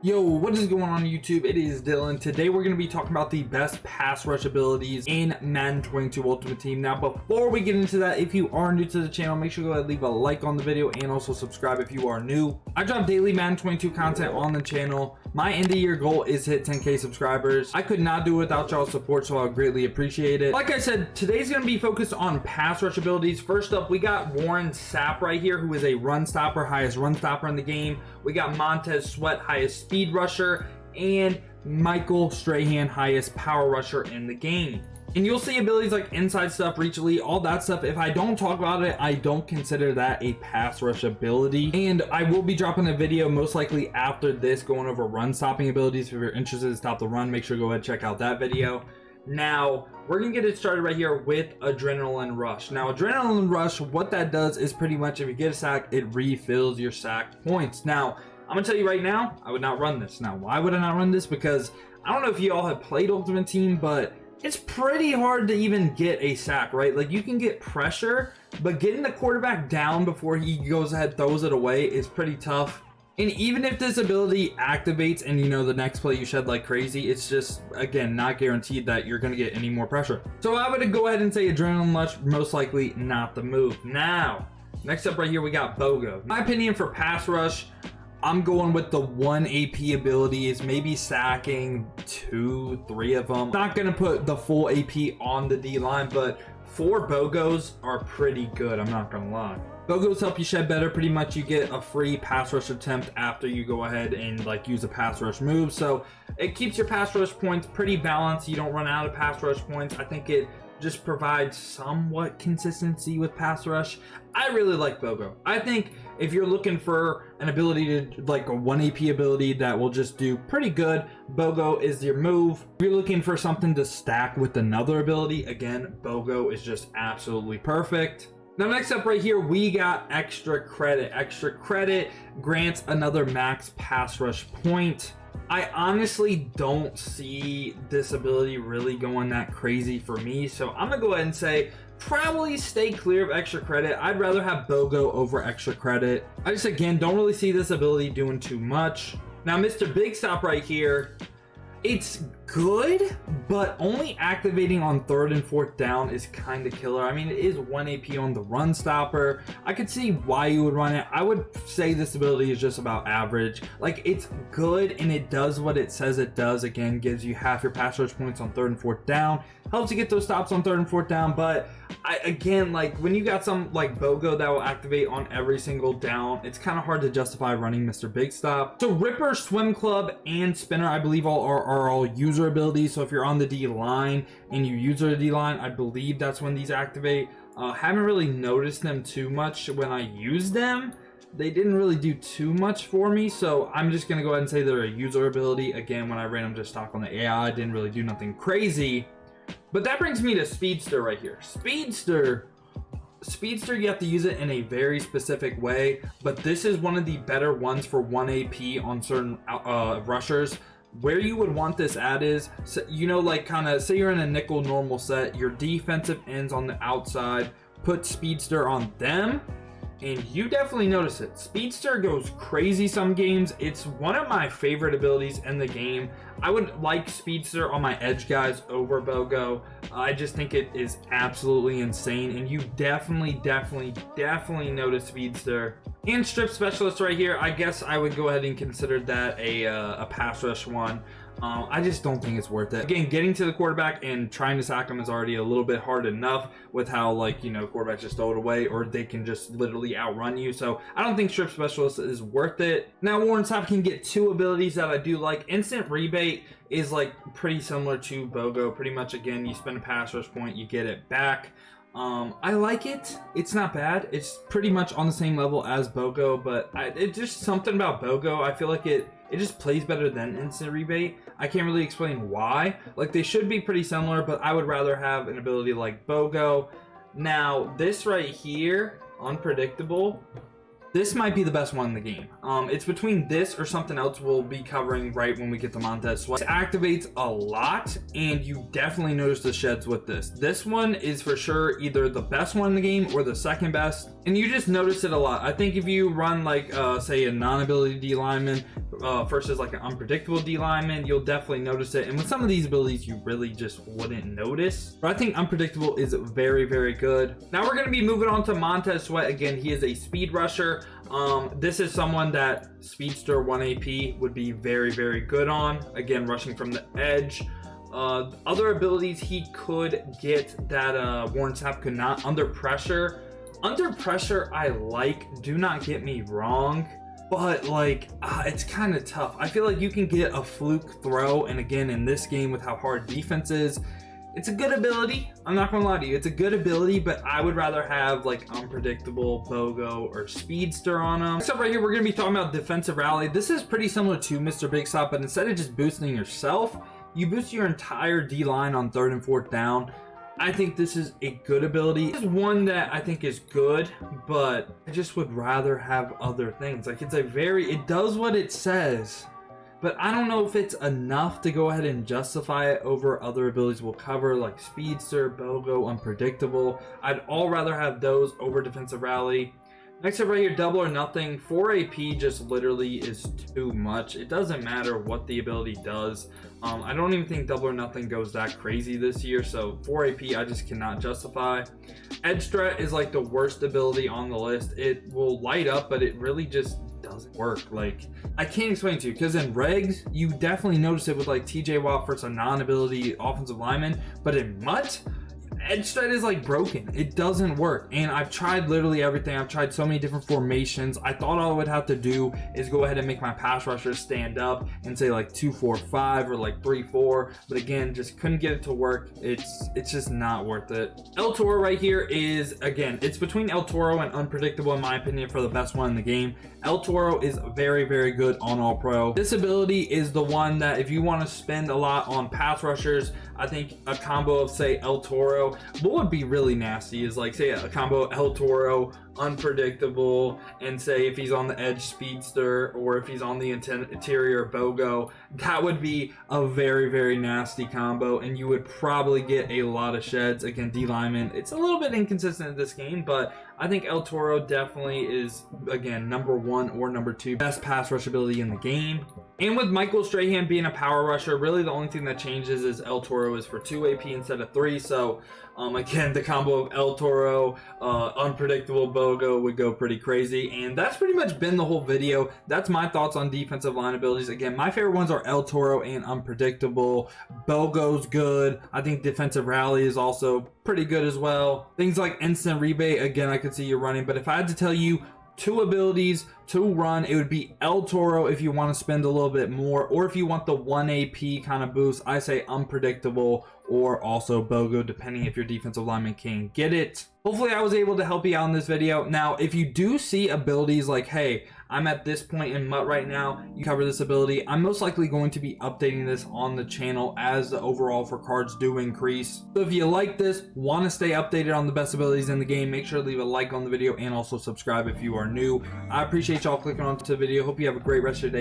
Yo, what is going on YouTube? It is Dylan. Today we're going to be talking about the best pass rush abilities in Madden 22 Ultimate Team. Now, before we get into that, if you are new to the channel, make sure to go ahead and leave a like on the video and also subscribe if you are new. I drop daily Madden 22 content on the channel. My end of year goal is to hit 10K subscribers. I could not do it without y'all's support, so I would greatly appreciate it. Like I said, today's going to be focused on pass rush abilities. First up, we got Sapp right here, who is a run stopper, highest run stopper in the game. We got Monta Sweat, highest speed rusher, and Michael Strahan, highest power rusher in the game. And you'll see abilities like inside stuff, reach elite, all that stuff. If I don't talk about it, I don't consider that a pass rush ability. And I will be dropping a video most likely after this going over run stopping abilities. If you're interested to stop the run, make sure to go ahead and check out that video. Now, we're gonna get it started right here with Adrenaline Rush. Now, Adrenaline Rush, what that does is pretty much if you get a sack, it refills your sack points. Now, I'm gonna tell you right now, I would not run this. Now, why would I not run this? Because I don't know if you all have played Ultimate Team, but it's pretty hard to even get a sack, right? Like, you can get pressure, but getting the quarterback down before he goes ahead, throws it away is pretty tough. And even if this ability activates and you know the next play you shed like crazy, it's just, again, not guaranteed that you're going to get any more pressure. So I would go ahead and say Adrenaline Rush, most likely not the move. Now, next up right here, we got Bogo. My opinion for pass rush, I'm going with the 1 AP abilities, maybe sacking 2, 3 of them. Not going to put the full AP on the D line, but 4 Bogos are pretty good, I'm not going to lie. Bogos help you shed better. Pretty much you get a free pass rush attempt after you go ahead and like use a pass rush move. So it keeps your pass rush points pretty balanced. You don't run out of pass rush points. I think it just provides somewhat consistency with pass rush. I really like Bogo. I think if you're looking for an ability to like a 1 AP ability that will just do pretty good, Bogo is your move. If you're looking for something to stack with another ability, again, Bogo is just absolutely perfect. Now, next up right here, we got Extra Credit. Extra Credit grants another max pass rush point. I honestly don't see this ability really going that crazy for me, so I'm gonna go ahead and say probably stay clear of Extra Credit. I'd rather have Bogo over Extra Credit. I just, again, don't really see this ability doing too much. Now, Mr. Big Stop right here, it's good, but only activating on 3rd and 4th down is kind of killer. I mean, it is 1 AP on the run stopper. I could see why you would run it. I would say this ability is just about average. Like, it's good and it does what it says it does. Again, gives you half your pass rush points on 3rd and 4th down. Helps you get those stops on 3rd and 4th down, but again, like when you got some like Bogo that will activate on every single down, it's kind of hard to justify running Mr. Big Stop. So Ripper, Swim Club, and Spinner, I believe are all user abilities. So if you're on the D line and you use the D line, I believe that's when these activate. Haven't really noticed them too much when I use them. They didn't really do too much for me, so I'm just gonna go ahead and say they're a user ability. Again, when I ran them just stock on the AI, didn't really do nothing crazy. But that brings me to Speedster right here. Speedster, you have to use it in a very specific way, but this is one of the better ones for 1 AP on certain rushers. Where you would want this at is, you know, like kind of say you're in a nickel normal set, your defensive ends on the outside, put Speedster on them, and you definitely notice it. Speedster goes crazy some games. It's one of my favorite abilities in the game. I would like Speedster on my edge guys over Bogo. I just think it is absolutely insane, and you definitely notice Speedster. And Strip Specialist right here, I guess I would go ahead and consider that a pass rush one. I just don't think it's worth it. Again, getting to the quarterback and trying to sack him is already a little bit hard enough with how, like, you know, quarterbacks just throw it away or they can just literally outrun you. So I don't think Strip Specialist is worth it. Now, Sapp can get 2 abilities that I do like. Instant Rebate is like pretty similar to Bogo. Pretty much, again, you spend a pass rush point, you get it back. I like it. It's not bad. It's pretty much on the same level as Bogo, but it's just something about Bogo. I feel like it just plays better than Instant Rebate. I can't really explain why. Like, they should be pretty similar, but I would rather have an ability like Bogo. Now, this right here, Unpredictable, This might be the best one in the game. It's between this or something else we'll be covering right when we get to Monta Sweat. It activates a lot, and you definitely notice the sheds with this. This one is for sure either the best one in the game or the second best, and you just notice it a lot. I think if you run like say a non-ability D lineman versus like an unpredictable D lineman, you'll definitely notice it. And with some of these abilities you really just wouldn't notice, but I think unpredictable is very, very good. Now we're going to be moving on to Monta Sweat. Again, he is a speed rusher. This is someone that Speedster 1 AP would be very, very good on. Again, rushing from the edge. Other abilities he could get that Warren Sapp could not. Under pressure. Under pressure I like, do not get me wrong, but like it's kind of tough. I feel like you can get a fluke throw, and again in this game with how hard defense is, it's a good ability. I'm not gonna lie to you, it's a good ability, but I would rather have like unpredictable, bogo, or speedster on them. So right here we're gonna be talking about defensive rally. This is pretty similar to Mr. Big Stop, but instead of just boosting yourself, you boost your entire D line on 3rd and 4th down. I think this is a good ability. This is one that I think is good, but I just would rather have other things. Like it does what it says, but I don't know if it's enough to go ahead and justify it over other abilities we'll cover, like Speedster, Bogo, Unpredictable. I'd all rather have those over Defensive Rally. Next up right here, Double or Nothing. 4 AP just literally is too much. It doesn't matter what the ability does. I don't even think Double or Nothing goes that crazy this year, so 4 AP I just cannot justify. Edge Threat is like the worst ability on the list. It will light up, but it really just doesn't work. Like, I can't explain it to you, because in regs you definitely notice it with like TJ Watt versus a non-ability offensive lineman, but in MUT, Edge Threat is like broken. It doesn't work, and I've tried literally everything. I've tried so many different formations. I thought all I would have to do is go ahead and make my pass rushers stand up and say like 2-4-5 or like 3-4, but again, just couldn't get it to work. It's just not worth it. El Toro right here is, again, it's between El Toro and Unpredictable in my opinion for the best one in the game. El Toro is very, very good on All Pro. This ability is the one that if you want to spend a lot on pass rushers, I think a combo of say El Toro, what would be really nasty is like say a combo El Toro, Unpredictable, and say if he's on the edge Speedster, or if he's on the interior Bogo, that would be a very, very nasty combo, and you would probably get a lot of sheds. Again, D lineman, it's a little bit inconsistent in this game, but I think El Toro definitely is, again, #1 or #2 best pass rush ability in the game. And with Michael Strahan being a power rusher, really the only thing that changes is El Toro is for 2 AP instead of 3. So again, the combo of El Toro, Unpredictable, Bogo would go pretty crazy. And that's pretty much been the whole video. That's my thoughts on defensive line abilities. Again, my favorite ones are El Toro and Unpredictable. Bogo's good. I think Defensive Rally is also pretty good as well. Things like Instant Rebate, again, I could see you running. But if I had to tell you 2 abilities to run, it would be El Toro if you want to spend a little bit more, or if you want the 1 AP kind of boost, I say Unpredictable or also Bogo, depending if your defensive lineman can get it. Hopefully I was able to help you out in this video. Now, if you do see abilities like, hey, I'm at this point in MUT right now, you cover this ability, I'm most likely going to be updating this on the channel as the overall for cards do increase. So if you like this, want to stay updated on the best abilities in the game, make sure to leave a like on the video and also subscribe if you are new. I appreciate y'all clicking onto the video. Hope you have a great rest of your day.